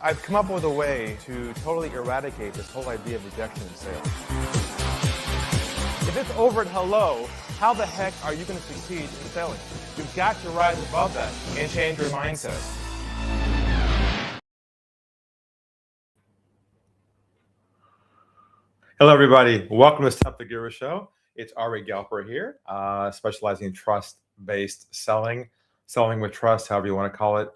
I've come up with a way to totally eradicate this whole idea of rejection in sales. If it's over at hello, how the heck are you going to succeed in selling? You've got to rise above that and change your mindset. Hello, everybody. Welcome to Stump the Guru Show. It's Ari Galper here, specializing in trust-based selling with trust, however you want to call it.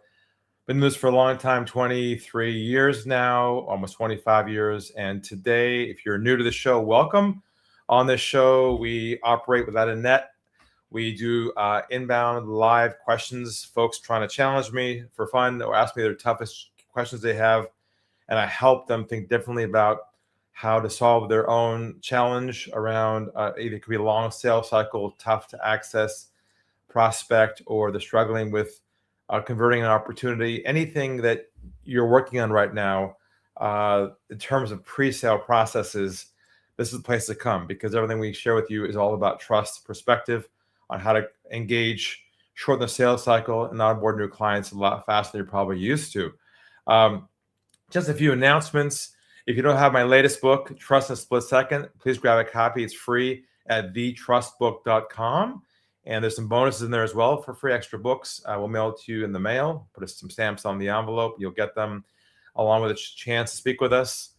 Been in this for a long time, 23 years now, almost 25 years. And today, if you're new to the show, welcome. On this show, we operate without a net. We do inbound live questions, folks trying to challenge me for fun or ask me their toughest questions they have. And I help them think differently about how to solve their own challenge around either it could be a long sales cycle, tough to access prospect, or they're struggling with converting an opportunity. Anything that you're working on right now in terms of pre-sale processes, this is the place to come, because everything we share with you is all about trust, perspective on how to engage, shorten the sales cycle, and onboard new clients a lot faster than you're probably used to. Just a few announcements. If you don't have my latest book, Trust in a Split Second, please grab a copy. It's free at thetrustbook.com. And there's some bonuses in there as well for free extra books. We'll mail it to you in the mail, put some stamps on the envelope. You'll get them along with a chance to speak with us.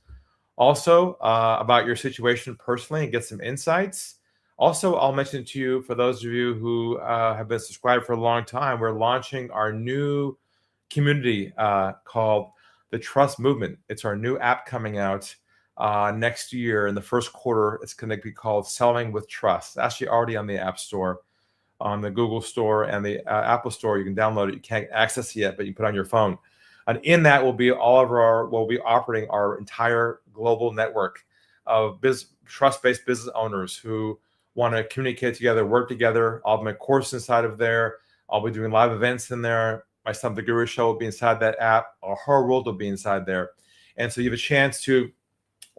Also, about your situation personally and get some insights. Also, I'll mention to you, for those of you who have been subscribed for a long time, we're launching our new community called The Trust Movement. It's our new app coming out next year in the first quarter. It's going to be called Selling with Trust. It's actually already on the App Store, on the Google Store and the Apple Store. You can download it. You can't access it yet, but you can put it on your phone. And in that will be we'll be operating our entire global network of trust-based business owners who want to communicate together, work together. I'll have my course inside of there. I'll be doing live events in there. My Stump the Guru Show will be inside that app. Our whole world will be inside there. And so you have a chance to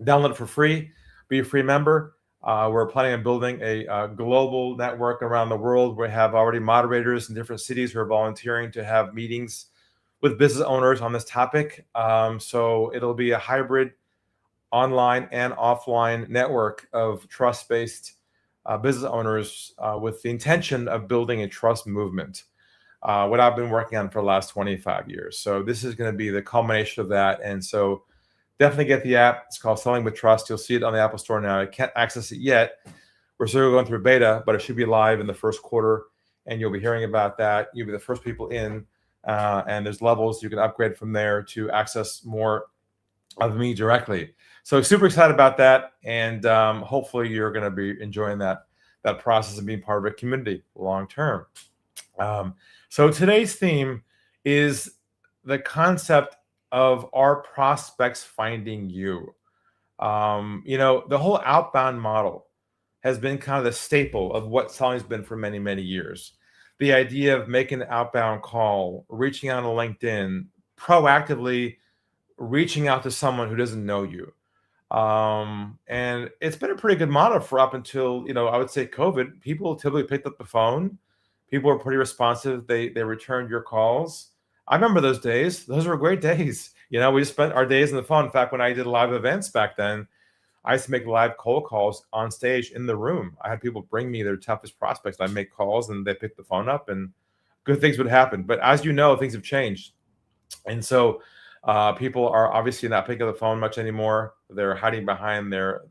download it for free, be a free member. We're planning on building a global network around the world. We have already moderators in different cities who are volunteering to have meetings with business owners on this topic. So it'll be a hybrid online and offline network of trust-based business owners with the intention of building a trust movement. What I've been working on for the last 25 years. So this is going to be the culmination of that. And so definitely get the app. It's called Selling with Trust. You'll see it on the Apple Store now. I can't access it yet. We're still going through beta, but it should be live in the first quarter, and you'll be hearing about that. You'll be the first people in, and there's levels you can upgrade from there to access more of me directly. So super excited about that, and hopefully you're going to be enjoying that process and being part of a community long term. So today's theme is the concept of our prospects finding you. The whole outbound model has been kind of the staple of what selling's been for many, many years. The idea of making an outbound call, reaching out on LinkedIn, proactively reaching out to someone who doesn't know you. And it's been a pretty good model for up until, I would say COVID. People typically picked up the phone. People were pretty responsive. They returned your calls. I remember those days. Those were great days. We spent our days on the phone. In fact, when I did live events back then, I used to make live cold calls on stage in the room. I had people bring me their toughest prospects. I'd make calls and they pick the phone up and good things would happen. But as you know, things have changed. And so people are obviously not picking up the phone much anymore. They're hiding behind their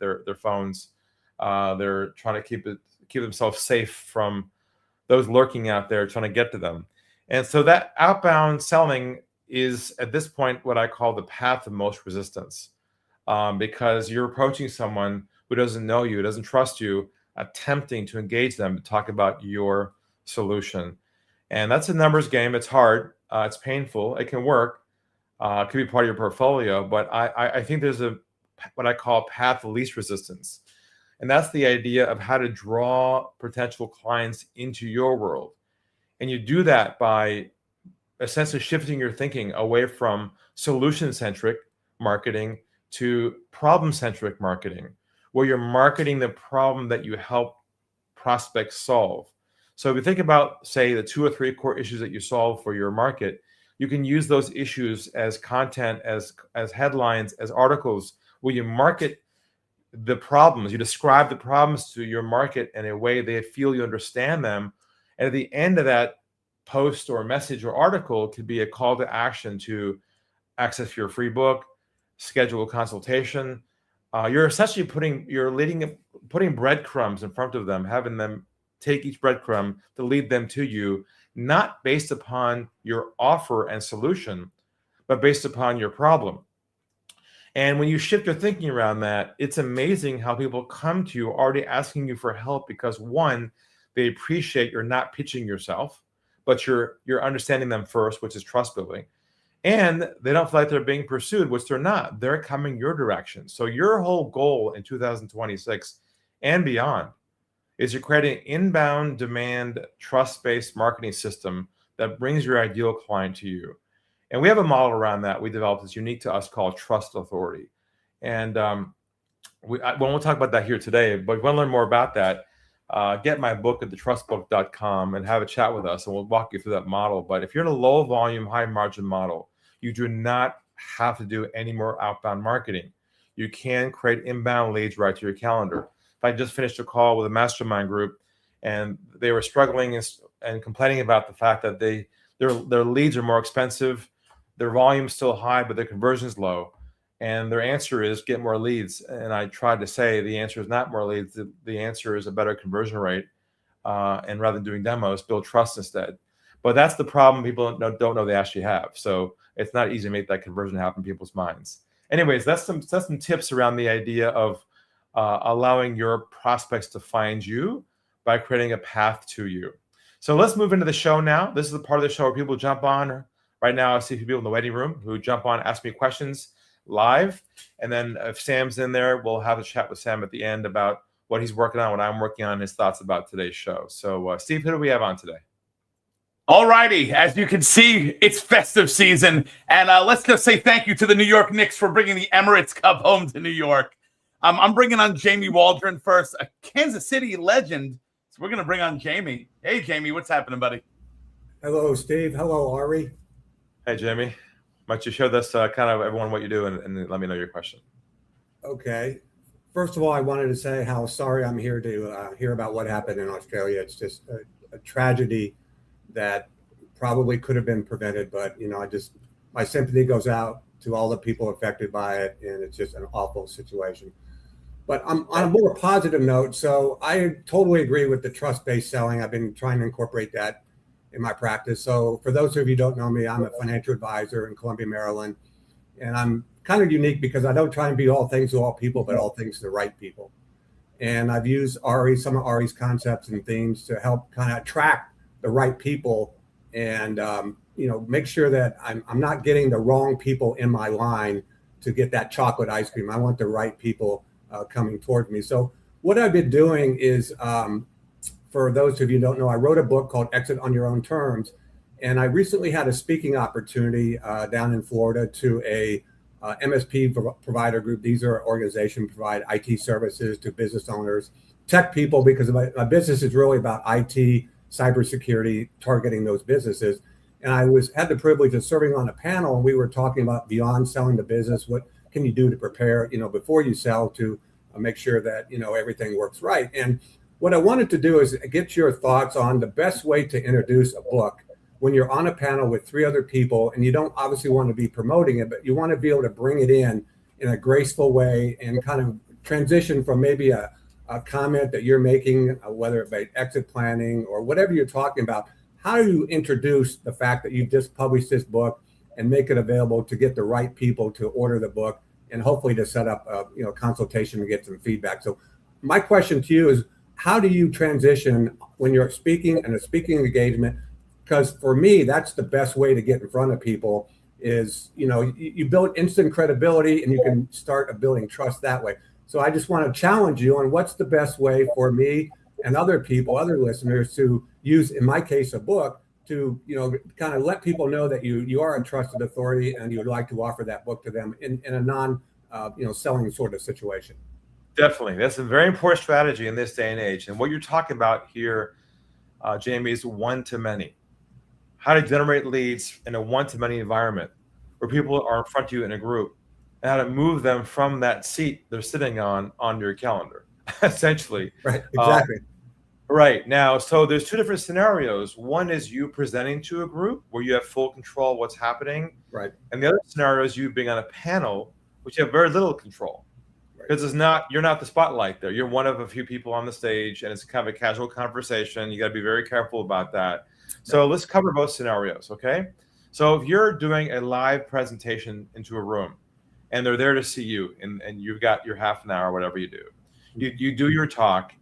phones. They're trying to keep themselves safe from those lurking out there trying to get to them. And so that outbound selling is at this point what I call the path of most resistance, because you're approaching someone who doesn't know you, doesn't trust you, attempting to engage them to talk about your solution. And that's a numbers game. It's hard. It's painful. It can work. It could be part of your portfolio. But I think there's what I call path of least resistance. And that's the idea of how to draw potential clients into your world. And you do that by essentially shifting your thinking away from solution-centric marketing to problem-centric marketing, where you're marketing the problem that you help prospects solve. So if you think about, say, the 2 or 3 core issues that you solve for your market, You can use those issues as content, as headlines, as articles, where you market the problems. You describe the problems to your market in a way they feel you understand them. And at the end of that post or message or article could be a call to action to access your free book, schedule a consultation. You're essentially putting breadcrumbs in front of them, having them take each breadcrumb to lead them to you, not based upon your offer and solution, but based upon your problem. And when you shift your thinking around that, it's amazing how people come to you already asking you for help because, one, they appreciate you're not pitching yourself, but you're understanding them first, which is trust building. And they don't feel like they're being pursued, which they're not. They're coming your direction. So your whole goal in 2026 and beyond is to create an inbound demand, trust-based marketing system that brings your ideal client to you. And we have a model around that we developed that's unique to us called Trust Authority. And we won't talk about that here today, but if you want to learn more about that, get my book at thetrustbook.com and have a chat with us, and we'll walk you through that model. But if you're in a low volume, high margin model, you do not have to do any more outbound marketing. You can create inbound leads right to your calendar. If I just finished a call with a mastermind group, and they were struggling and complaining about the fact that their leads are more expensive, their volume's still high, but their conversion's low. And their answer is get more leads. And I tried to say the answer is not more leads. The answer is a better conversion rate. And rather than doing demos, build trust instead. But that's the problem people don't know they actually have. So it's not easy to make that conversion happen in people's minds. Anyways, that's some tips around the idea of allowing your prospects to find you by creating a path to you. So let's move into the show now. This is the part of the show where people jump on. Right now, I see people in the waiting room who jump on, ask me questions live. And then if Sam's in there, we'll have a chat with Sam at the end about what he's working on, what I'm working on, his thoughts about today's show. So Steve, who do we have on today? All righty. As you can see, it's festive season. And let's just say thank you to the New York Knicks for bringing the Emirates Cup home to New York. I'm bringing on Jamie Waldron first, a Kansas City legend. So we're going to bring on Jamie. Hey, Jamie, what's happening, buddy? Hello, Steve. Hello, Ari. Hey, Jamie. Why don't you show this kind of everyone what you do and let me know your question. Okay. First of all, I wanted to say how sorry I'm here to hear about what happened in Australia. It's just a tragedy that probably could have been prevented, but my sympathy goes out to all the people affected by it, and it's just an awful situation. But I'm on a more positive note. So I totally agree with the trust-based selling. I've been trying to incorporate that in my practice. So for those of you who don't know me, I'm a financial advisor in Columbia, Maryland. And I'm kind of unique because I don't try and be all things to all people, but all things to the right people. And I've used some of Ari's concepts and themes to help kind of attract the right people and, make sure that I'm not getting the wrong people in my line to get that chocolate ice cream. I want the right people coming towards me. So what I've been doing is, for those of you who don't know, I wrote a book called Exit on Your Own Terms. And I recently had a speaking opportunity down in Florida to a MSP provider group. These are organizations provide IT services to business owners, tech people, because my business is really about IT, cybersecurity, targeting those businesses. And I had the privilege of serving on a panel, and we were talking about beyond selling the business. What can you do to prepare, before you sell to make sure that, everything works right? And what I wanted to do is get your thoughts on the best way to introduce a book when you're on a panel with 3 other people, and you don't obviously want to be promoting it, but you want to be able to bring it in a graceful way and kind of transition from maybe a comment that you're making, whether it be exit planning or whatever you're talking about. How do you introduce the fact that you just published this book and make it available to get the right people to order the book and hopefully to set up a consultation and get some feedback? So my question to you is, how do you transition when you're speaking in a speaking engagement? Because for me, that's the best way to get in front of people is, you build instant credibility and you can start building trust that way. So I just want to challenge you on what's the best way for me and other people, other listeners to use, in my case, a book to, kind of let people know that you are a trusted authority and you would like to offer that book to them in a non, selling sort of situation. Definitely. That's a very important strategy in this day and age. And what you're talking about here, Jamie, is one to many. how to generate leads in a one-to-many environment where people are in front of you in a group, and how to move them from that seat they're sitting on onto your calendar, essentially. Right. Exactly. Right. Now, so there's two different scenarios. One is you presenting to a group where you have full control of what's happening. Right. And the other scenario is you being on a panel, which you have very little control. Because you're not the spotlight there. You're one of a few people on the stage, and it's kind of a casual conversation. You got to be very careful about that. So let's cover both scenarios, okay? So if you're doing a live presentation into a room, and they're there to see you, and you've got your half an hour, whatever you do, you do your talk.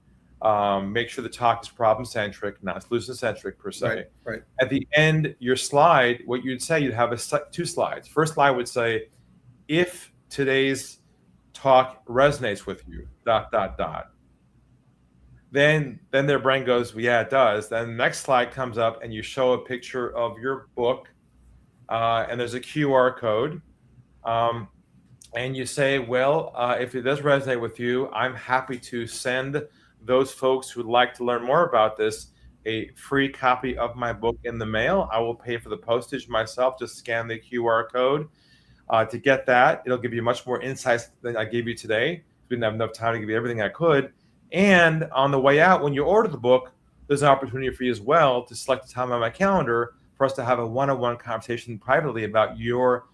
Make sure the talk is problem-centric, not solution-centric per se. Right. At the end, your slide, what you'd say, you'd have two slides. First slide would say, if today's talk resonates with you, ... Then their brain goes, well, yeah, it does. Then the next slide comes up, and you show a picture of your book, and there's a QR code. And you say, well, if it does resonate with you, I'm happy to send those folks who'd like to learn more about this a free copy of my book in the mail. I will pay for the postage myself. Just scan the QR code to get that. It'll give you much more insights than I gave you today. We didn't have enough time to give you everything I could. And on the way out, when you order the book, there's an opportunity for you as well to select a time on my calendar for us to have a one-on-one conversation privately about your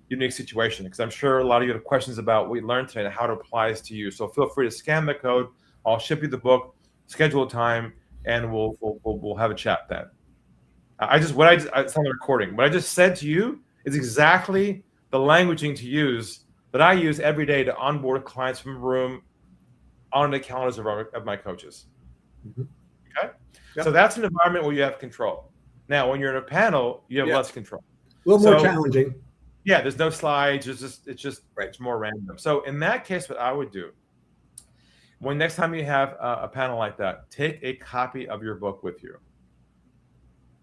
unique situation. Because I'm sure a lot of you have questions about what you learned today and how it applies to you. So feel free to scan the code. I'll ship you the book, schedule a time, and we'll have a chat then. It's on the recording. What I just said to you is exactly the languaging to use that I use every day to onboard clients from a room on the calendars of my coaches. Mm-hmm. Okay? Yep. So that's an environment where you have control. Now, when you're in a panel, you have less control. A little more challenging. Yeah, there's no slides. It's more random. So in that case, what I would do, when next time you have a panel like that, take a copy of your book with you,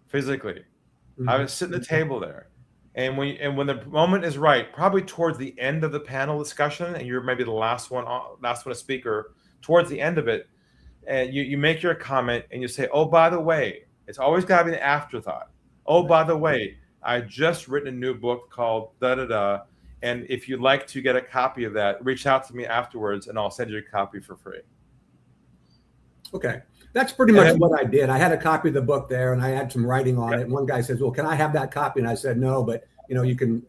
physically. Mm-hmm. Have it sit at the table there. And when the moment is right, probably towards the end of the panel discussion, and you're maybe the last one a speaker, towards the end of it, and you make your comment and you say, oh, by the way, it's always got to be an afterthought. Oh, by the way, I just written a new book called da-da-da, and if you'd like to get a copy of that, reach out to me afterwards, and I'll send you a copy for free. Okay. That's pretty much what I did. I had a copy of the book there, and I had some writing on it. And one guy says, well, can I have that copy? And I said, no, but you can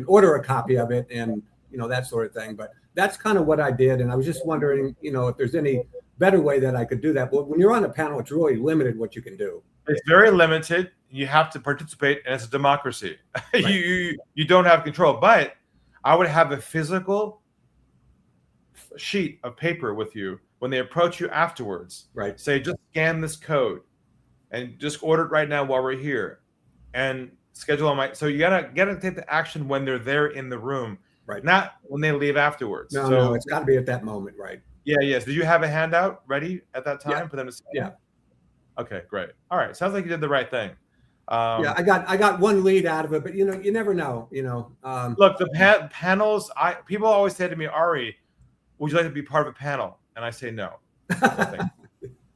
order a copy of it, and that sort of thing. But that's kind of what I did. And I was just wondering, if there's any better way that I could do that. But when you're on a panel, it's really limited what you can do. It's very limited. You have to participate, and it's a democracy. Right. You don't have control. But I would have a physical sheet of paper with you when they approach you afterwards. Right. Say, just scan this code and just order it right now while we're here, and schedule on my. So you gotta take the action when they're there in the room, right? Not when they leave afterwards. No, it's got to be at that moment, right? Yeah. Yes. Did you have a handout ready at that time for them to see? Yeah. Okay. Great. All right. Sounds like you did the right thing. I got one lead out of it, but you never know. Look, the panels. People always say to me, Ari, would you like to be part of a panel? And I say no.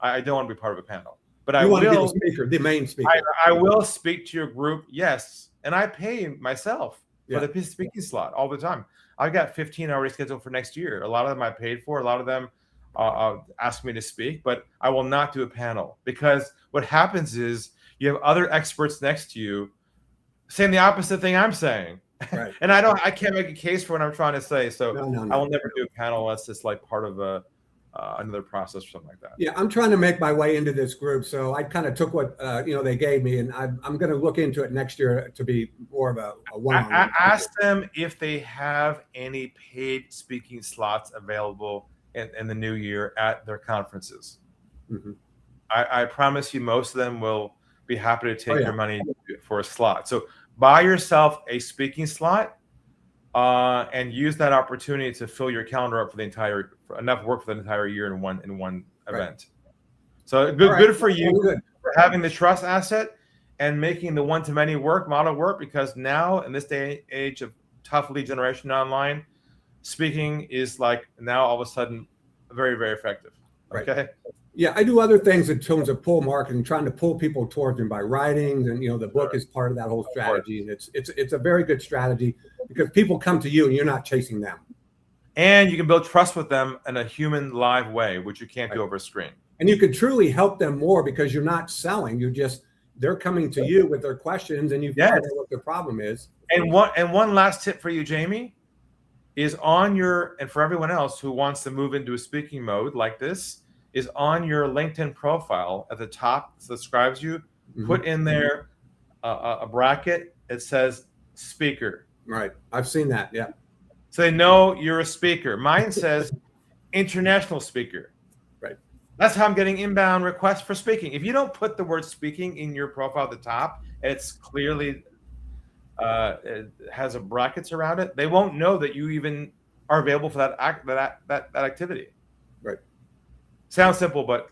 I don't want to be part of a panel. But I will be the speaker, the main speaker. I will speak to your group, yes. And I pay myself for the speaking slot all the time. I've got 15 already scheduled for next year. A lot of them I paid for. A lot of them ask me to speak. But I will not do a panel, because what happens is you have other experts next to you saying the opposite thing I'm saying. Right. And I can't make a case for what I'm trying to say. So no. I will never do a panel unless it's like part of another process or something like that. Yeah, I'm trying to make my way into this group, so I kind of took what they gave me, and I'm going to look into it next year to be more of a one-on-one. I asked them if they have any paid speaking slots available in the new year at their conferences. Mm-hmm. I promise you, most of them will be happy to take your money for a slot. So buy yourself a speaking slot. And use that opportunity to fill your calendar up for enough work for the entire year in one event. Right. So good for you for having the trust asset and making the one-to-many model work, because now in this day and age of tough lead generation online, speaking is like now all of a sudden very, very effective. Okay. Right. Yeah, I do other things in terms of pull marketing, trying to pull people towards me by writing, and the book is part of that whole strategy, and it's a very good strategy because people come to you and you're not chasing them. And you can build trust with them in a human live way, which you can't do over a screen. And you can truly help them more because you're not selling. They're coming to you with their questions, and you find out what their problem is. And one last tip for you, Jamie, is and for everyone else who wants to move into a speaking mode like this, is on your LinkedIn profile at the top, subscribes you, put in there a bracket. It says speaker. Right. I've seen that. Yeah. So they know you're a speaker. Mine says international speaker. Right. That's how I'm getting inbound requests for speaking. If you don't put the word speaking in your profile at the top, it's clearly it has a brackets around it. They won't know that you even are available for that activity. Right. Sounds simple, but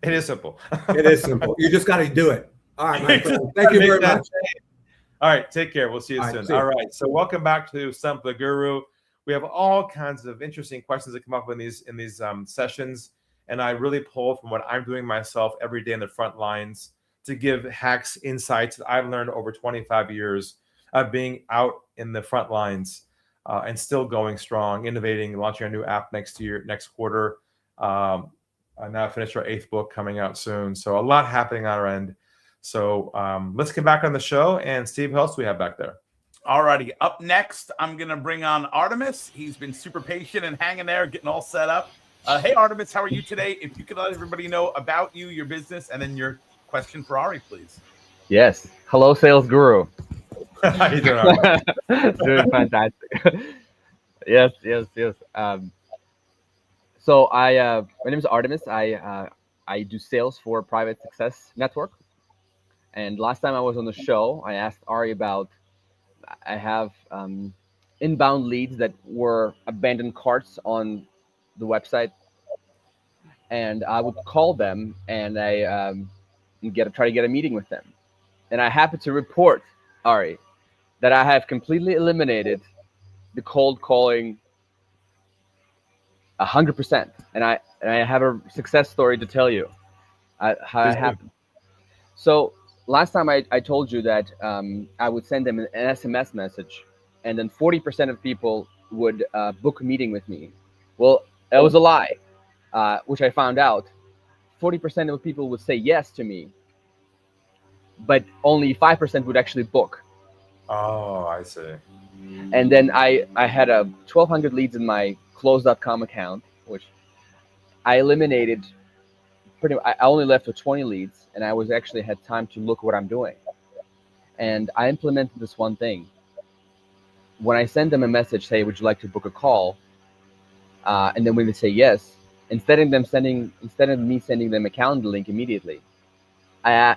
it is simple. It is simple. You just got to do it. All right, my friend. Thank you very much. All right, take care. We'll see you soon. See you. All right, so welcome back to Stump the Guru. We have all kinds of interesting questions that come up in these sessions, and I really pull from what I'm doing myself every day in the front lines to give hacks, insights that I've learned over 25 years of being out in the front lines and still going strong, innovating, launching a new app next quarter. I now finished our 8th book coming out soon, so a lot happening on our end. So let's get back on the show. And Steve, who else do we have back there? All righty. Up next, I'm going to bring on Artemis. He's been super patient and hanging there, getting all set up. Hey, Artemis, how are you today? If you could let everybody know about you, your business, and then your question for Ari, please. Yes. Hello, sales guru. How you doing? Doing fantastic. Yes. So my name is Artemis. I do sales for Private Success Network. And last time I was on the show, I asked Ari about, I have inbound leads that were abandoned carts on the website. And I would call them and I try to get a meeting with them. And I happen to report, Ari, that I have completely eliminated the cold calling 100%. And I have a success story to tell you how it happened. So last time I told you that I would send them an SMS message, and then 40% of people would book a meeting with me. Well, that was a lie, which I found out. 40% of people would say yes to me, but only 5% would actually book. Oh, I see. And then I had 1,200 leads in my close.com account, which I eliminated. I only left with 20 leads, and I actually had time to look what I'm doing. And I implemented this one thing. When I send them a message, say, would you like to book a call? And then when they say yes, instead of me sending them a calendar link immediately, I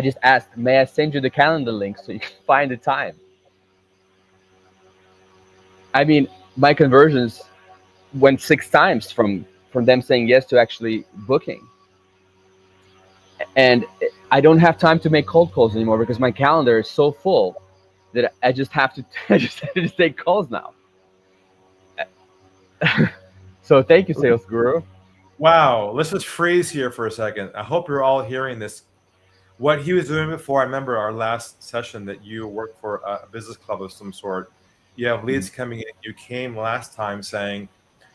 just asked, may I send you the calendar link so you can find the time? I mean, my conversions went 6 times from them saying yes to actually booking. And I don't have time to make cold calls anymore because my calendar is so full that I just have to take calls now. So thank you, Sales Guru. Wow. Let's just freeze here for a second. I hope you're all hearing this. What he was doing before, I remember our last session that you worked for a business club of some sort. You have leads coming in. You came last time saying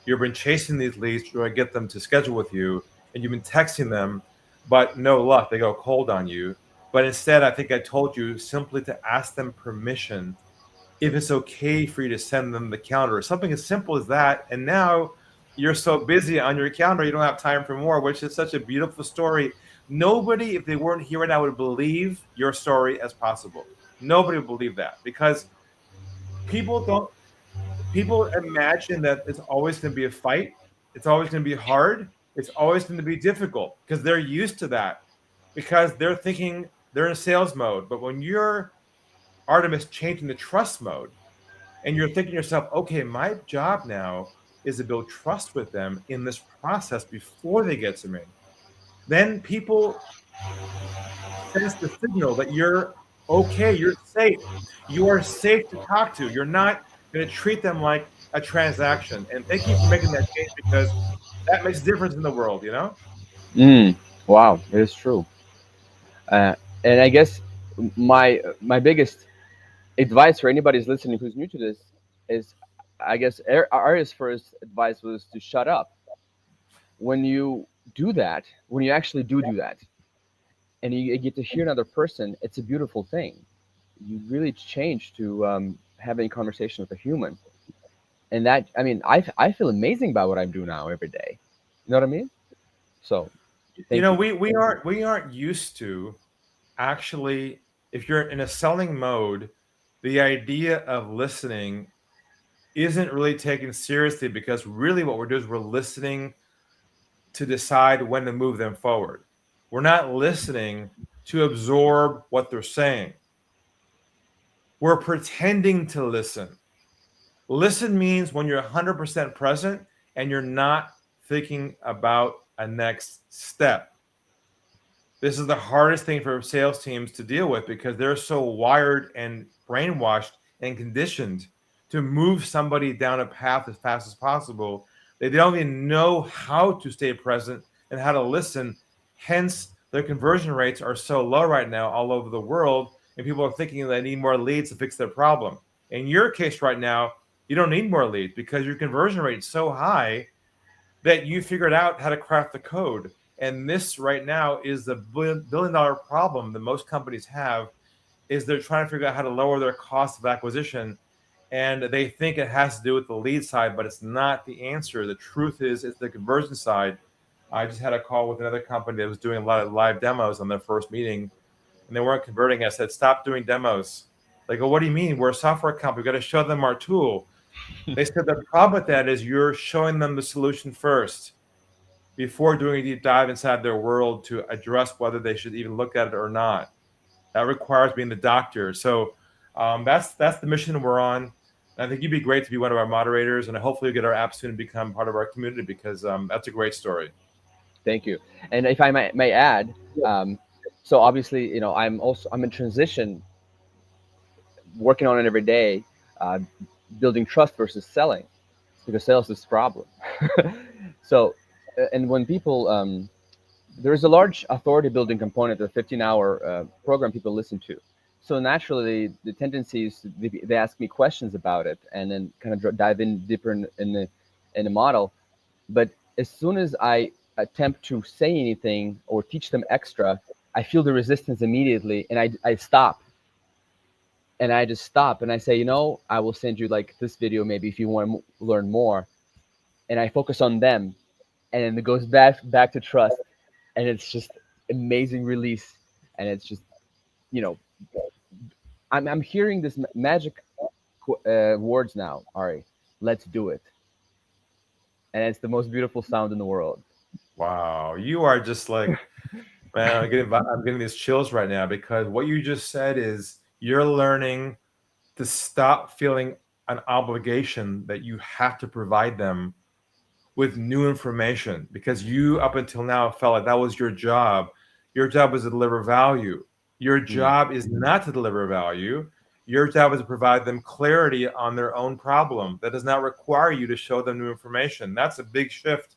you've been chasing these leads to get them to schedule with you, and you've been texting them, but no luck. They go cold on you. But instead, I think I told you simply to ask them permission if it's okay for you to send them the calendar. Something as simple as that. And now you're so busy on your calendar, you don't have time for more, which is such a beautiful story. Nobody, if they weren't here right now, would believe your story as possible. Nobody would believe that because people imagine that it's always going to be a fight. It's always going to be hard. It's always going to be difficult because they're used to that because they're thinking they're in sales mode. But when you're Artemis changing the trust mode and you're thinking to yourself, okay, my job now is to build trust with them in this process before they get to me. Then people sense the signal that you're okay, you're safe. You are safe to talk to. You're not going to treat them like a transaction. And thank you for making that change because that makes a difference in the world, you know? Wow, it is true. Uh, and I guess my biggest advice for anybody who's listening who's new to this is, I guess Arya's first advice was to shut up. When you do that, when you actually do that, and you get to hear another person, it's a beautiful thing. You really change to having a conversation with a human, and that, I mean, I feel amazing about what I do now every day. You know what I mean? So, You thank know, you. we aren't used to actually, if you're in a selling mode, the idea of listening isn't really taken seriously, because really what we're doing is we're listening to decide when to move them forward. We're not listening to absorb what they're saying. We're pretending to listen. Listen means when you're 100% present and you're not thinking about a next step. This is the hardest thing for sales teams to deal with, because they're so wired and brainwashed and conditioned to move somebody down a path as fast as possible. They don't even know how to stay present and how to listen. Hence, their conversion rates are so low right now all over the world, and people are thinking they need more leads to fix their problem. In your case right now, you don't need more leads because your conversion rate is so high that you figured out how to craft the code. And this right now is the billion dollar problem that most companies have, is they're trying to figure out how to lower their cost of acquisition. And they think it has to do with the lead side, but it's not the answer. The truth is it's the conversion side. I just had a call with another company that was doing a lot of live demos on their first meeting, and they weren't converting. I said, stop doing demos. They go, what do you mean? We're a software company. We've got to show them our tool. They said the problem with that is you're showing them the solution first before doing a deep dive inside their world to address whether they should even look at it or not. That requires being the doctor. So that's the mission we're on. And I think you'd be great to be one of our moderators, and hopefully you'll get our app soon and become part of our community, because that's a great story. Thank you. And if I may add, so obviously, I'm in transition, working on it every day, uh, building trust versus selling, because sales is the problem. So, and when people, there's a large authority building component, a 15-hour program people listen to. So naturally, the tendency is they ask me questions about it, and then kind of dive in deeper in the model. But as soon as I attempt to say anything or teach them extra, I feel the resistance immediately, and I stop. And I just stop and I say, I will send you like this video maybe if you want to learn more. And I focus on them, and then it goes back to trust, and it's just amazing release. And it's just, you know, I'm hearing this magic words now, Ari. Let's do it. And it's the most beautiful sound in the world. Wow, you are just like, man, I'm getting these chills right now, because what you just said is you're learning to stop feeling an obligation that you have to provide them with new information, because you up until now felt like that was your job. Your job was to deliver value. Your job is not to deliver value. Your job is to provide them clarity on their own problem. That does not require you to show them new information. That's a big shift.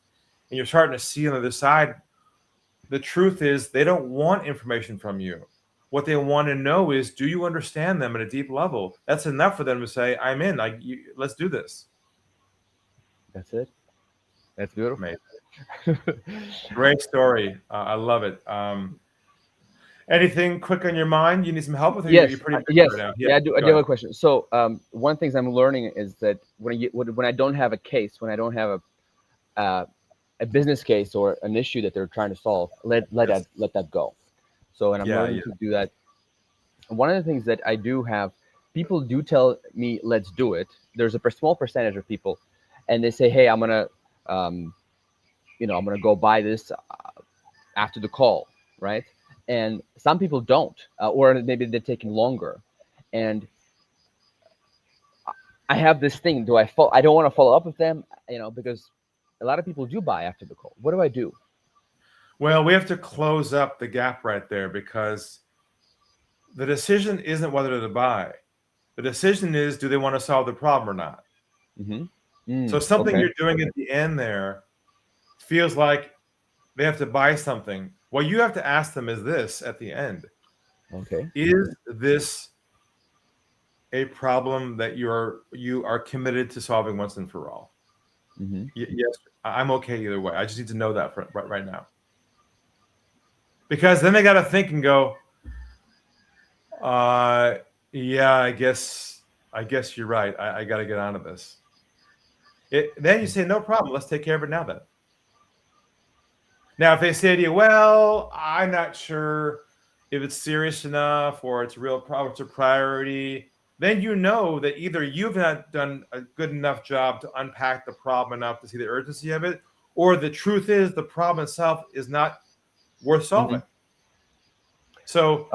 And you're starting to see on the other side, the truth is they don't want information from you. What they want to know is, do you understand them at a deep level? That's enough for them to say, I'm in. Let's do this. That's it. That's beautiful. Amazing. Great story. I love it. Anything quick on your mind you need some help with? Or Yes, you're pretty yes, right now? yeah, I do have a question. So one of the things I'm learning is that when I don't have a case, when I don't have a business case or an issue that they're trying to solve, let that go. So, and I'm learning to do that. One of the things that I do have, people do tell me, let's do it. There's a small percentage of people, and they say, hey, I'm gonna go buy this after the call, right? And some people don't, or maybe they're taking longer. And I have this thing: I don't want to follow up with them, because a lot of people do buy after the call. What do I do? Well, we have to close up the gap right there, because the decision isn't whether to buy. The decision is, do they want to solve the problem or not? So something you're doing at the end there feels like they have to buy something. What you have to ask them is this at the end. Okay. Is this a problem that you are committed to solving once and for all? Yes, I'm okay either way. I just need to know that right now. Because then they got to think and go, yeah, I guess you're right. I got to get onto this. Then you say, no problem. Let's take care of it now then. Now, if they say to you, well, I'm not sure if it's serious enough or it's a real problem, it's a priority, then you know that either you've not done a good enough job to unpack the problem enough to see the urgency of it, or the truth is the problem itself is not worth solving. So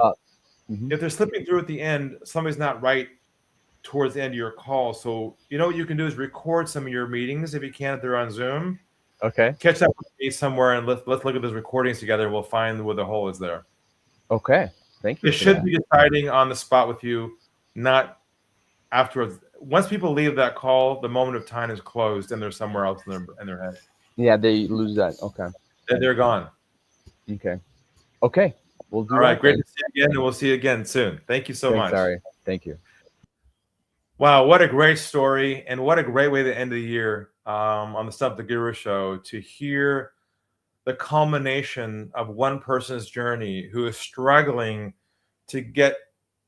if they're slipping through at the end, somebody's not right towards the end of your call. So you know what you can do is record some of your meetings if you can, if they're on Zoom. Okay. Catch up with me somewhere and let's look at those recordings together. We'll find where the hole is there. Okay. Thank you. It should be deciding on the spot with you, not afterwards. Once people leave that call, the moment of time is closed and they're somewhere else in their head. Yeah, they lose that. Okay. They're gone. Okay. Okay. We'll do All right. that Great then. to see you again, and we'll see you again soon. Thank you so much. Sorry. Thank you. Wow, what a great story, and what a great way to end the year on the Stump the Guru show, to hear the culmination of one person's journey who is struggling to get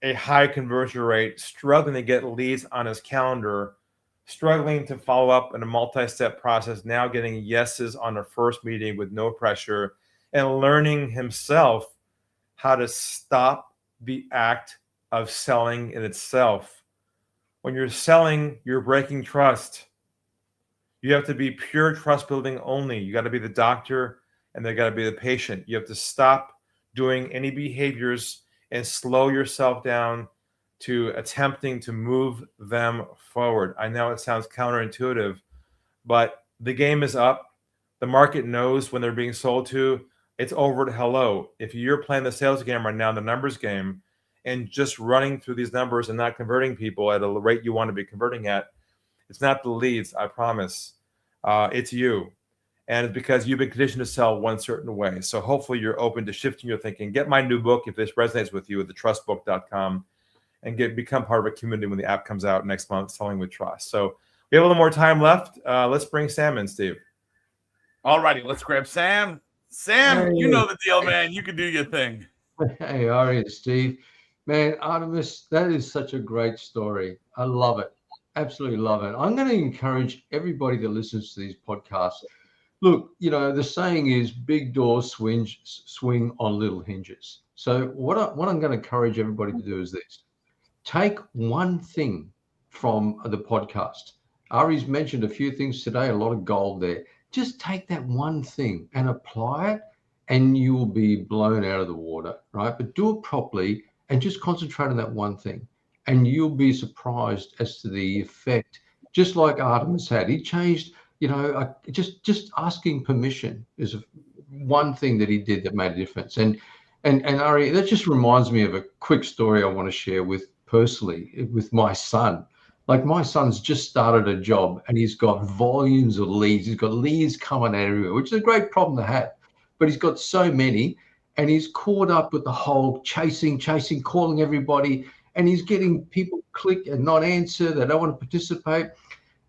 a high conversion rate, struggling to get leads on his calendar, struggling to follow up in a multi-step process, now getting yeses on a first meeting with no pressure, and learning himself how to stop the act of selling in itself. When you're selling, you're breaking trust. You have to be pure trust building only. You got to be the doctor and they got to be the patient. You have to stop doing any behaviors and slow yourself down to attempting to move them forward. I know it sounds counterintuitive, but the game is up. The market knows when they're being sold to. It's over to hello. If you're playing the sales game right now, the numbers game, and just running through these numbers and not converting people at a rate you want to be converting at, it's not the leads, I promise. It's you. And it's because you've been conditioned to sell one certain way. So hopefully you're open to shifting your thinking. Get my new book, if this resonates with you, at thetrustbook.com, and become part of a community when the app comes out next month, Selling with Trust. So we have a little more time left. Let's bring Sam in, Steve. All righty, let's grab Sam. Sam, you know the deal, man. You can do your thing. Hey, Ari and Steve. Man, Artemis, that is such a great story. I love it. Absolutely love it. I'm going to encourage everybody that listens to these podcasts. Look, you know, the saying is big doors swing on little hinges. So what I'm going to encourage everybody to do is this. Take one thing from the podcast. Ari's mentioned a few things today, a lot of gold there. Just take that one thing and apply it, and you will be blown out of the water, right? But do it properly and just concentrate on that one thing. And you'll be surprised as to the effect, just like Artemis had. He changed, you know, just asking permission is one thing that he did that made a difference. And Ari, that just reminds me of a quick story I want to share personally with my son. Like, my son's just started a job and he's got volumes of leads. He's got leads coming out everywhere, which is a great problem to have. But he's got so many, and he's caught up with the whole chasing, calling everybody, and he's getting people click and not answer. They don't want to participate.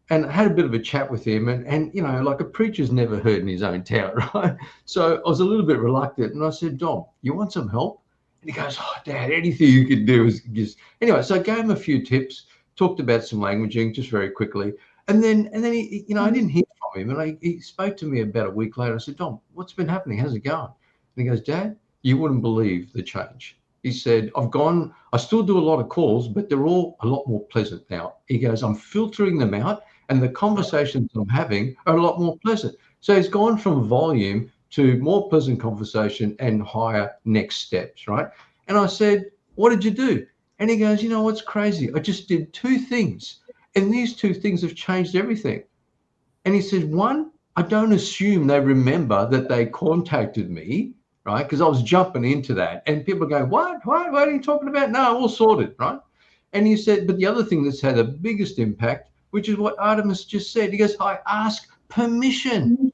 And I had a bit of a chat with him, and you know, like a preacher's never heard in his own town, right? So I was a little bit reluctant, and I said, Dom, you want some help? And he goes, oh, Dad, anything you can do is just... Anyway, so I gave him a few tips, talked about some languaging just very quickly. And then he, you know, I didn't hear from him, and he spoke to me about a week later. I said, Dom, what's been happening? How's it going? And he goes, Dad, you wouldn't believe the change. He said, I still do a lot of calls, but they're all a lot more pleasant now. He goes, I'm filtering them out, and the conversations I'm having are a lot more pleasant. So he's gone from volume to more pleasant conversation and higher next steps, right? And I said, what did you do? And he goes, you know what's crazy? I just did two things, and these two things have changed everything. And he said, one, I don't assume they remember that they contacted me, right? Because I was jumping into that, and people go, what are you talking about? No, all sorted, right? And he said, but the other thing that's had the biggest impact, which is what Artemis just said, he goes, I ask permission.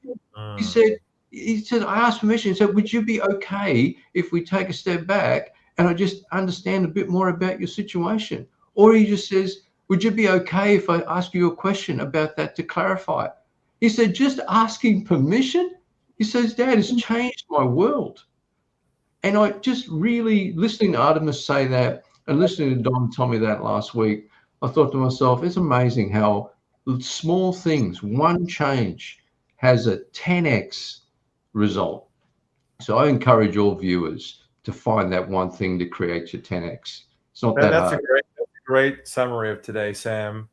He said, he said, I asked permission. He said, would you be okay if we take a step back and I just understand a bit more about your situation? Or he just says, would you be okay if I ask you a question about that to clarify? He said, just asking permission? He says, Dad, it's changed my world. And I just really, listening to Artemis say that and listening to Don tell me that last week, I thought to myself, it's amazing how small things, one change has a 10x result. So I encourage all viewers to find that one thing to create your 10x. It's not that That's hard. a great summary of today, Sam.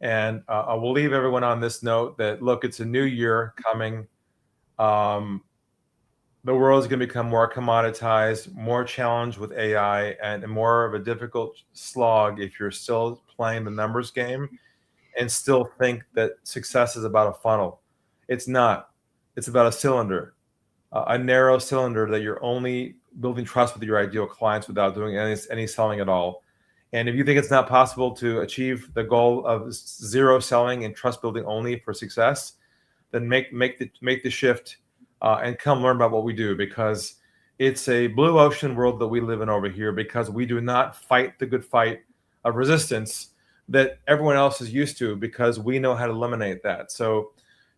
And I will leave everyone on this note that, look, it's a new year coming. The world is going to become more commoditized, more challenged with AI, and more of a difficult slog if you're still playing the numbers game and still think that success is about a funnel. It's not. It's about a cylinder, a narrow cylinder that you're only building trust with your ideal clients without doing any selling at all. And if you think it's not possible to achieve the goal of zero selling and trust building only for success, then make the shift and come learn about what we do, because it's a blue ocean world that we live in over here, because we do not fight the good fight of resistance that everyone else is used to, because we know how to eliminate that. So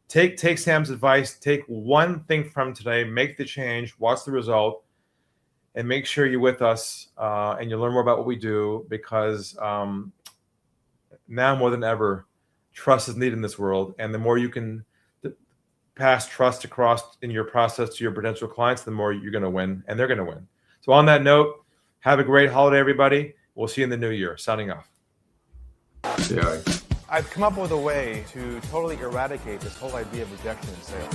take Sam's advice, take one thing from today, make the change, watch the result, and make sure you're with us and you learn more about what we do, because now more than ever, trust is needed in this world. And the more you can pass trust across in your process to your potential clients, the more you're going to win, and they're going to win. So on that note, have a great holiday, everybody. We'll see you in the new year. Signing off. Yeah. I've come up with a way to totally eradicate this whole idea of rejection in sales.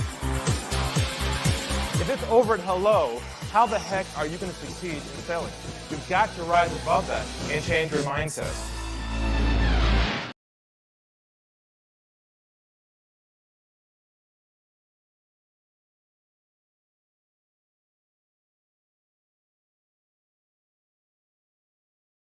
If it's over at hello, how the heck are you going to succeed in selling? You've got to rise above that and change your mindset.